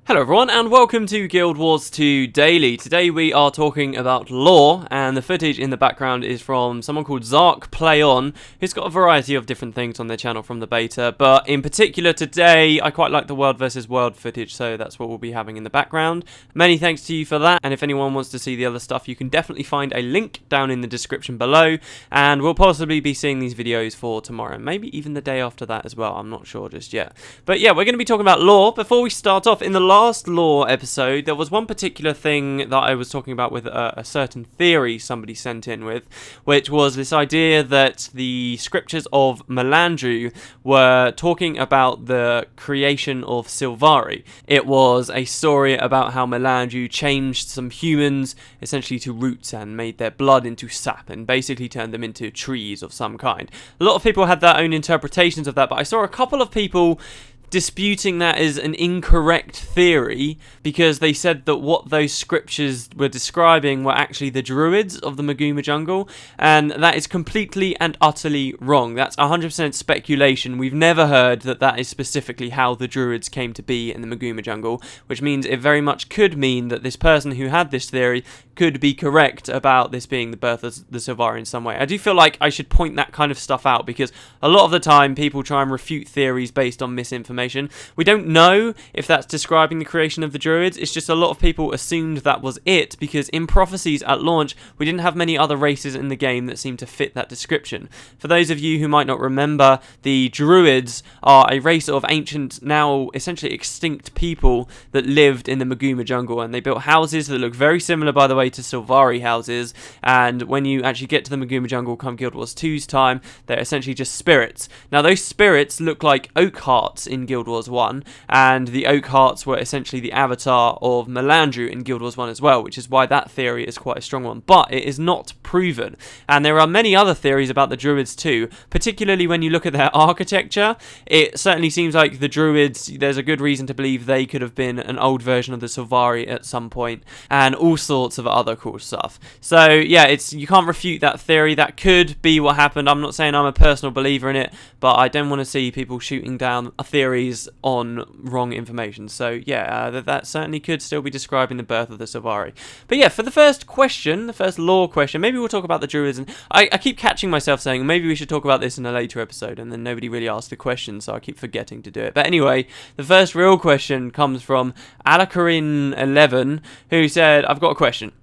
Hello everyone and welcome to Guild Wars 2 Daily. Today we are talking about lore, and the footage in the background is from someone called Zark Play On, who's got a variety of different things on their channel from the beta, but in particular today I quite like the world versus world footage, so that's what we'll be having in the background. Many thanks to you for that, and if anyone wants to see the other stuff you can definitely find a link down in the description below, and we'll possibly be seeing these videos for tomorrow, maybe even the day after that as well, I'm not sure just yet. But yeah, we're going to be talking about lore. Before we start off, in the last lore episode, there was one particular thing that I was talking about with a certain theory somebody sent in with, which was this idea that the scriptures of Melandru were talking about the creation of Sylvari. It was a story about how Melandru changed some humans essentially to roots and made their blood into sap and basically turned them into trees of some kind. A lot of people had their own interpretations of that, but I saw a couple of people disputing that as an incorrect theory because they said that what those scriptures were describing were actually the druids of the Maguma jungle, and that is completely and utterly wrong. That's 100% speculation. We've never heard that that is specifically how the druids came to be in the Maguma jungle, which means it very much could mean that this person who had this theory could be correct about this being the birth of the Sylvari in some way. I do feel like I should point that kind of stuff out because a lot of the time people try and refute theories based on misinformation. We don't know if that's describing the creation of the druids. It's just a lot of people assumed that was it because in Prophecies at launch we didn't have many other races in the game that seemed to fit that description. For those of you who might not remember, the druids are a race of ancient, now essentially extinct people that lived in the Maguma jungle, and they built houses that look very similar, by the way, to Sylvari houses, and when you actually get to the Maguma jungle come Guild Wars 2's time, they're essentially just spirits. Now those spirits look like oak hearts in Guild Wars 1, and the oak hearts were essentially the avatar of Melandru in Guild Wars 1 as well, which is why that theory is quite a strong one, but it is not proven. And there are many other theories about the druids too, particularly when you look at their architecture. It certainly seems like the druids, there's a good reason to believe they could have been an old version of the Sylvari at some point, and all sorts of other cool stuff. So yeah, you can't refute that theory. That could be what happened. I'm not saying I'm a personal believer in it, but I don't want to see people shooting down theories on wrong information. So yeah, that certainly could still be describing the birth of the Sylvari. But yeah, for the first question, the first lore question, maybe we'll talk about the druids, and I keep catching myself saying maybe we should talk about this in a later episode, and then nobody really asked the question, so I keep forgetting to do it. But anyway, the first real question comes from Alacarin11, who said, I've got a question.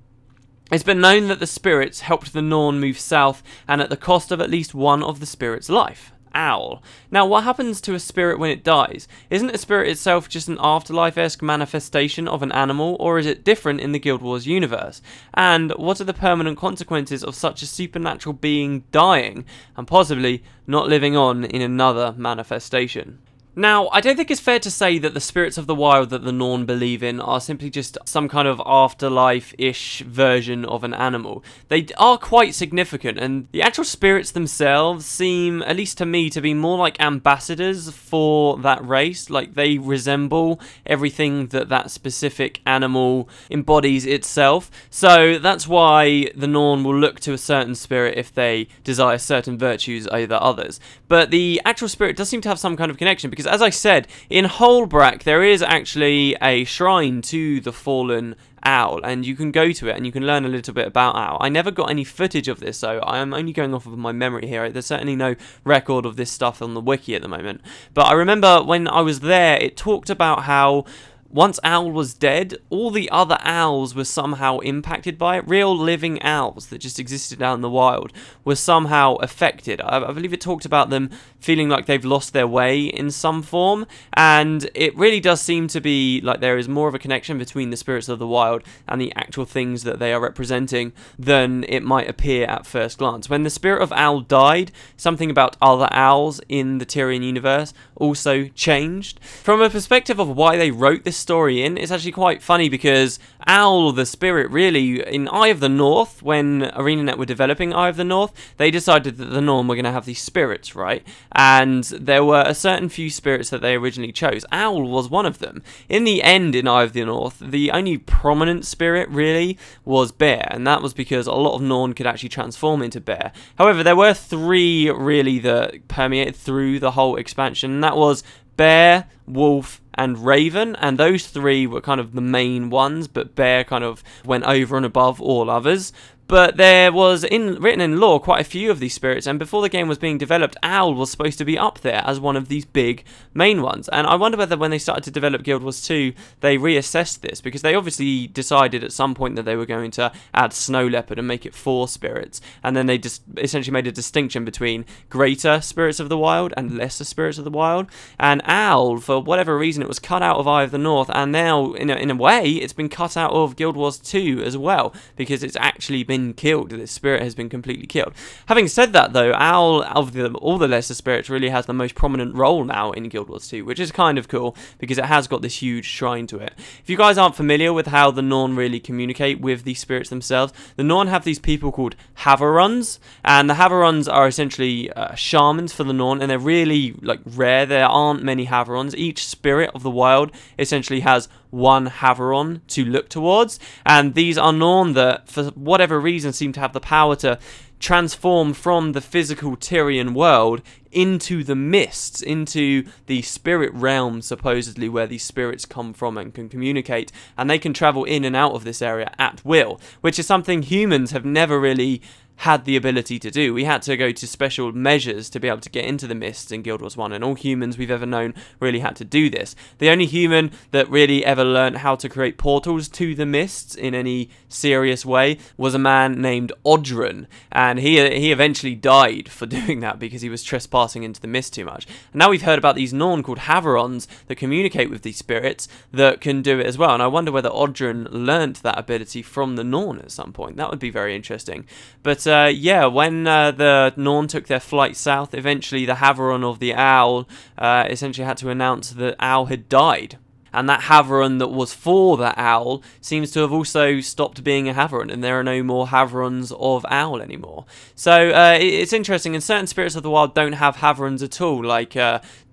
It's been known that the spirits helped the Norn move south, and at the cost of at least one of the spirits' life. Owl. Now, what happens to a spirit when it dies? Isn't a spirit itself just an afterlife-esque manifestation of an animal, or is it different in the Guild Wars universe? And what are the permanent consequences of such a supernatural being dying, and possibly not living on in another manifestation? Now, I don't think it's fair to say that the spirits of the wild that the Norn believe in are simply just some kind of afterlife-ish version of an animal. They are quite significant, and the actual spirits themselves seem, at least to me, to be more like ambassadors for that race. Like, they resemble everything that that specific animal embodies itself. So that's why the Norn will look to a certain spirit if they desire certain virtues over others. But the actual spirit does seem to have some kind of connection, because as I said, in Holbrack there is actually a shrine to the fallen owl, and you can go to it and you can learn a little bit about owl. I never got any footage of this, so I am only going off of my memory here. There's certainly no record of this stuff on the wiki at the moment, but I remember when I was there it talked about how once Owl was dead, all the other owls were somehow impacted by it. Real living owls that just existed out in the wild were somehow affected. I believe it talked about them feeling like they've lost their way in some form, and it really does seem to be like there is more of a connection between the spirits of the wild and the actual things that they are representing than it might appear at first glance. When the spirit of Owl died, something about other owls in the Tyrian universe also changed. From a perspective of why they wrote this story in, it's actually quite funny because Owl, the spirit, really, in Eye of the North, when ArenaNet were developing Eye of the North, they decided that the Norn were going to have these spirits, right? And there were a certain few spirits that they originally chose. Owl was one of them. In the end, in Eye of the North, the only prominent spirit, really, was Bear, and that was because a lot of Norn could actually transform into Bear. However, there were three, really, that permeated through the whole expansion, and that was Bear, Wolf, and Raven, and those three were kind of the main ones, but Bear kind of went over and above all others. But there was, written in lore, quite a few of these spirits, and before the game was being developed, Owl was supposed to be up there as one of these big main ones. And I wonder whether when they started to develop Guild Wars 2, they reassessed this, because they obviously decided at some point that they were going to add Snow Leopard and make it 4 spirits, and then they just essentially made a distinction between greater spirits of the wild and lesser spirits of the wild. And Owl, for whatever reason, it was cut out of Eye of the North, and now, in a way, it's been cut out of Guild Wars 2 as well, because it's actually been killed. This spirit has been completely killed. Having said that, though, Owl, of all the lesser spirits, really has the most prominent role now in Guild Wars 2, which is kind of cool because it has got this huge shrine to it. If you guys aren't familiar with how the Norn really communicate with these spirits themselves, the Norn have these people called Havarons, and the Havarons are essentially shamans for the Norn, and they're really rare. There aren't many Havarons. Each spirit of the wild essentially has one Havaron to look towards, and these are Norn that, for whatever reason, seem to have the power to transform from the physical Tyrian world into the mists, into the spirit realm, supposedly, where these spirits come from and can communicate, and they can travel in and out of this area at will, which is something humans have never really had the ability to do. We had to go to special measures to be able to get into the mists in Guild Wars 1, and all humans we've ever known really had to do this. The only human that really ever learned how to create portals to the mists in any serious way was a man named Odrin, and he eventually died for doing that because he was trespassing into the mist too much. And now we've heard about these Norn called Havarons that communicate with these spirits that can do it as well, and I wonder whether Odrin learnt that ability from the Norn at some point. That would be very interesting. But when the Norn took their flight south, eventually the Havaron of the Owl essentially had to announce that Owl had died. And that Havaron that was for the Owl seems to have also stopped being a Havaron, and there are no more Havarons of Owl anymore. So it's interesting, and certain spirits of the wild don't have Havarons at all, like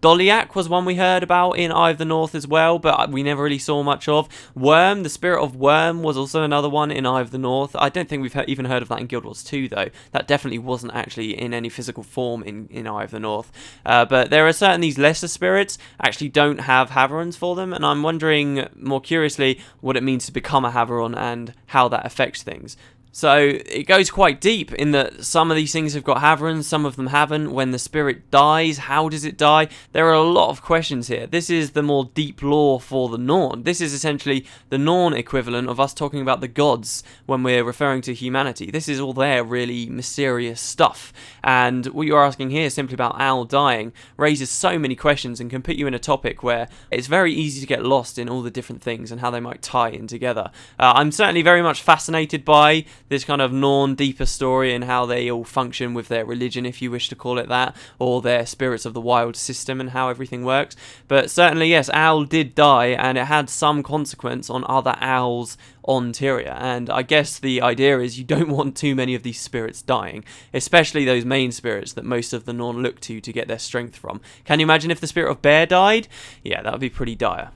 Doliak was one we heard about in Eye of the North as well, but we never really saw much of. Worm, the spirit of Worm, was also another one in Eye of the North. I don't think we've even heard of that in Guild Wars 2, though. That definitely wasn't actually in any physical form in Eye of the North. But there are certain these lesser spirits actually don't have Havarons for them, and I'm wondering, more curiously, what it means to become a Havaron and how that affects things. So it goes quite deep in that some of these things have got Havarons, some of them haven't. When the spirit dies, how does it die? There are a lot of questions here. This is the more deep lore for the Norn. This is essentially the Norn equivalent of us talking about the gods when we're referring to humanity. This is all their really mysterious stuff. And what you're asking here simply about Owl dying raises so many questions and can put you in a topic where it's very easy to get lost in all the different things and how they might tie in together. I'm certainly very much fascinated by this kind of Norn deeper story and how they all function with their religion, if you wish to call it that, or their spirits of the wild system and how everything works. But certainly, yes, Owl did die, and it had some consequence on other owls on Tyria, and I guess the idea is you don't want too many of these spirits dying, especially those main spirits that most of the Norn look to get their strength from. Can you imagine if the spirit of Bear died? Yeah, that would be pretty dire.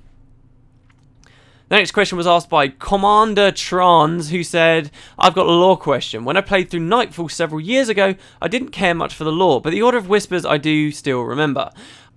The next question was asked by Commander Trans, who said, I've got a lore question. When I played through Nightfall several years ago, I didn't care much for the lore, but the Order of Whispers I do still remember.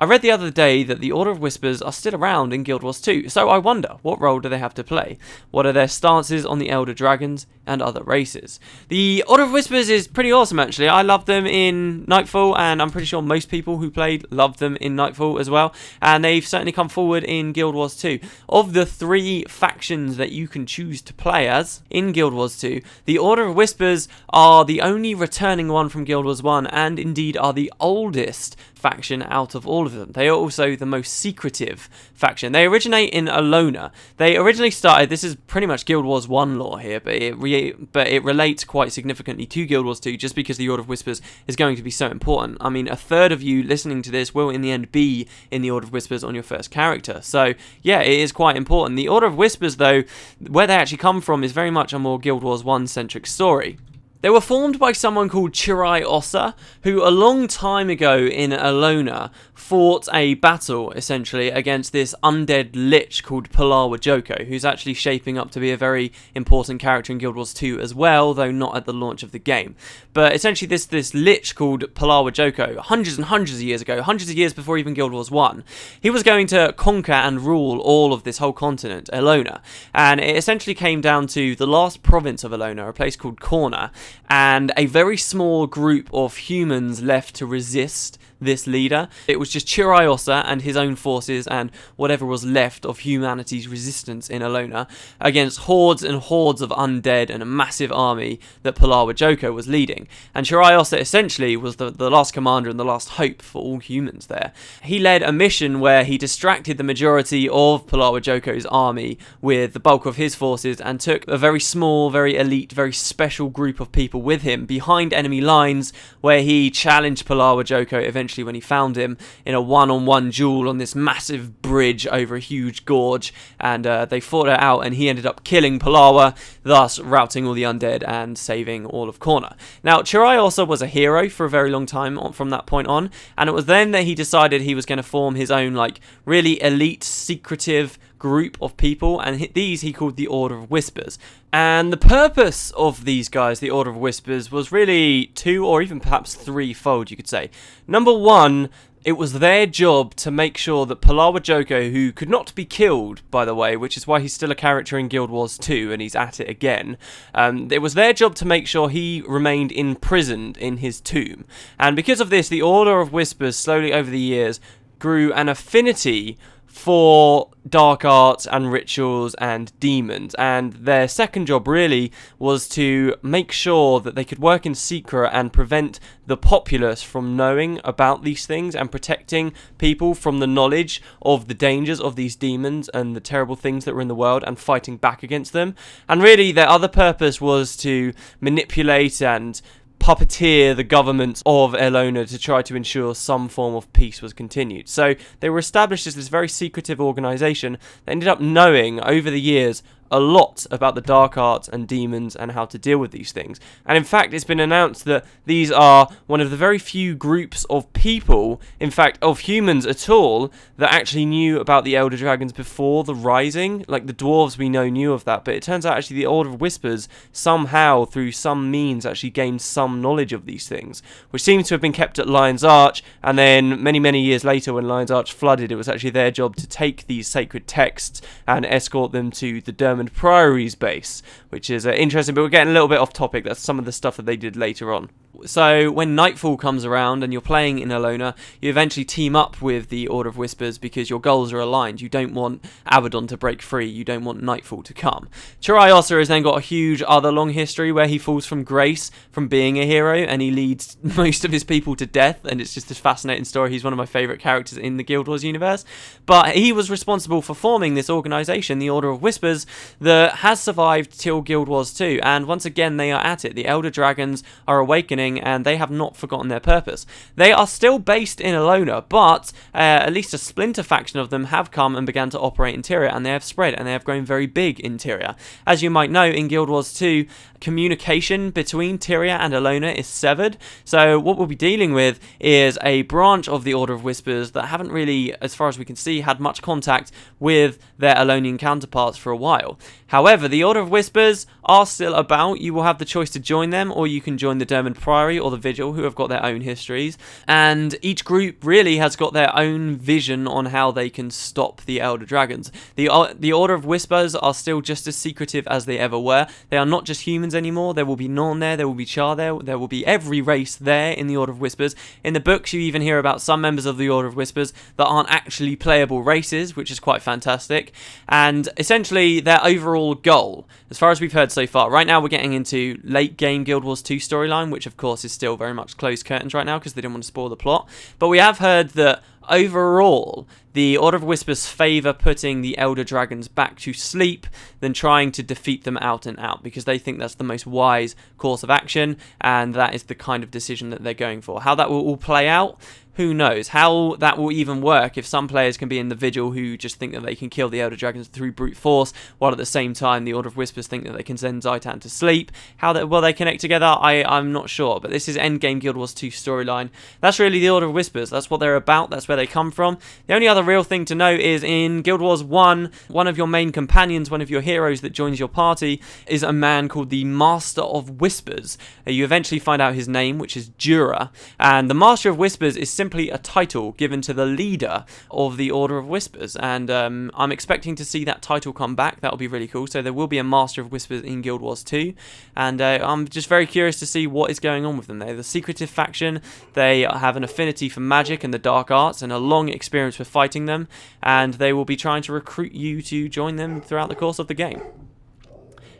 I read the other day that the Order of Whispers are still around in Guild Wars 2, so I wonder, what role do they have to play? What are their stances on the Elder Dragons and other races? The Order of Whispers is pretty awesome, actually. I loved them in Nightfall, and I'm pretty sure most people who played loved them in Nightfall as well, and they've certainly come forward in Guild Wars 2. Of the 3 factions that you can choose to play as in Guild Wars 2, the Order of Whispers are the only returning one from Guild Wars 1, and indeed are the oldest faction out of all of them. They are also the most secretive faction. They originate in Alona. They originally started, this is pretty much Guild Wars 1 lore here, but it relates quite significantly to Guild Wars 2 just because the Order of Whispers is going to be so important. I mean, a third of you listening to this will in the end be in the Order of Whispers on your first character. So yeah, it is quite important. The Order of Whispers, though, where they actually come from is very much a more Guild Wars 1 centric story. They were formed by someone called Chirai Ossa, who a long time ago in Alona fought a battle, essentially, against this undead lich called Palawa Joko, who's actually shaping up to be a very important character in Guild Wars 2 as well, though not at the launch of the game. But essentially this lich called Palawa Joko, hundreds and hundreds of years ago, hundreds of years before even Guild Wars 1, he was going to conquer and rule all of this whole continent, Alona. And it essentially came down to the last province of Alona, a place called Corna, and a very small group of humans left to resist this leader. It was just Chirai Ossa and his own forces and whatever was left of humanity's resistance in Alona against hordes and hordes of undead and a massive army that Palawa Joko was leading. And Chirai Ossa essentially was the last commander and the last hope for all humans there. He led a mission where he distracted the majority of Palawa Joko's army with the bulk of his forces and took a very small, very elite, very special group of people with him behind enemy lines, where he challenged Palawa Joko eventually when he found him in a one-on-one duel on this massive bridge over a huge gorge, and they fought it out, and he ended up killing Palawa, thus routing all the undead and saving all of Corna. Now, Chirai also was a hero for a very long time from that point on, and it was then that he decided he was going to form his own, like, really elite, secretive group of people, and these he called the Order of Whispers. And the purpose of these guys, the Order of Whispers, was really two or even perhaps threefold, you could say. Number one, it was their job to make sure that Palawa Joko, who could not be killed, by the way, which is why he's still a character in Guild Wars 2 and he's at it again, it was their job to make sure he remained imprisoned in his tomb. And because of this, the Order of Whispers slowly over the years grew an affinity for dark arts and rituals and demons, and their second job really was to make sure that they could work in secret and prevent the populace from knowing about these things and protecting people from the knowledge of the dangers of these demons and the terrible things that were in the world and fighting back against them. And really their other purpose was to manipulate and puppeteer the government of Alona to try to ensure some form of peace was continued. So they were established as this very secretive organisation that ended up knowing over the years a lot about the dark arts and demons and how to deal with these things. And in fact, it's been announced that these are one of the very few groups of people, in fact, of humans at all, that actually knew about the Elder Dragons before the Rising. Like, the dwarves we know knew of that, but it turns out actually the Order of Whispers somehow, through some means, actually gained some knowledge of these things, which seems to have been kept at Lion's Arch, and then many, many years later when Lion's Arch flooded, it was actually their job to take these sacred texts and escort them to the Dermond Priory's base, which is interesting, but we're getting a little bit off topic. That's some of the stuff that they did later on. So when Nightfall comes around and you're playing in Alona, you eventually team up with the Order of Whispers because your goals are aligned. You don't want Abaddon to break free. You don't want Nightfall to come. Chirai Ossa has then got a huge other long history where he falls from grace from being a hero and he leads most of his people to death, and it's just this fascinating story. He's one of my favourite characters in the Guild Wars universe. But he was responsible for forming this organisation, the Order of Whispers, that has survived till Guild Wars 2, and once again they are at it. The Elder Dragons are awakening and they have not forgotten their purpose. They are still based in Alona, but at least a splinter faction of them have come and began to operate in Tyria, and they have spread and they have grown very big in Tyria. As you might know, in Guild Wars 2, communication between Tyria and Alona is severed, so what we'll be dealing with is a branch of the Order of Whispers that haven't really, as far as we can see, had much contact with their Alonian counterparts for a while. However, the Order of Whispers are still about. You will have the choice to join them, or you can join the Dermond Priory or the Vigil, who have got their own histories, and each group really has got their own vision on how they can stop the Elder Dragons. The Order of Whispers are still just as secretive as they ever were. They are not just humans anymore. There will be Norn there will be Char there will be every race there in the Order of Whispers. In the books, you even hear about some members of the Order of Whispers that aren't actually playable races, which is quite fantastic. And essentially, their overall goal, as far as we've heard so far, right now we're getting into late game Guild Wars 2 storyline, which of course is still very much closed curtains right now because they didn't want to spoil the plot. But we have heard that overall, the Order of Whispers favour putting the Elder Dragons back to sleep than trying to defeat them out and out, because they think that's the most wise course of action, and that is the kind of decision that they're going for. How that will all play out, who knows? How that will even work if some players can be in the Vigil who just think that they can kill the Elder Dragons through brute force, while at the same time the Order of Whispers think that they can send Zhaitan to sleep. How will they connect together? I'm not sure, but this is Endgame Guild Wars 2 storyline. That's really the Order of Whispers. That's what they're about. That's where they come from. The only other real thing to know is in Guild Wars 1, one of your main companions, one of your heroes that joins your party, is a man called the Master of Whispers. You eventually find out his name, which is Jura, and the Master of Whispers is simply a title given to the leader of the Order of Whispers, and I'm expecting to see that title come back. That'll be really cool. So there will be a Master of Whispers in Guild Wars 2, and I'm just very curious to see what is going on with them. They're the secretive faction. They have an affinity for magic and the dark arts and a long experience with fighting them, and they will be trying to recruit you to join them throughout the course of the game.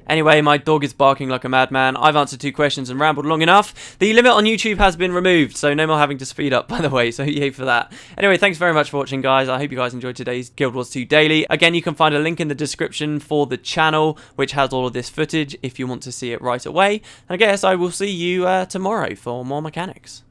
Anyway, my dog is barking like a madman. I've answered 2 questions and rambled long enough. The limit on YouTube has been removed, so no more having to speed up, by the way, so yay for that. Anyway, thanks very much for watching, guys. I hope you guys enjoyed today's Guild Wars 2 Daily. Again, you can find a link in the description for the channel, which has all of this footage if you want to see it right away. And I guess I will see you tomorrow for more mechanics.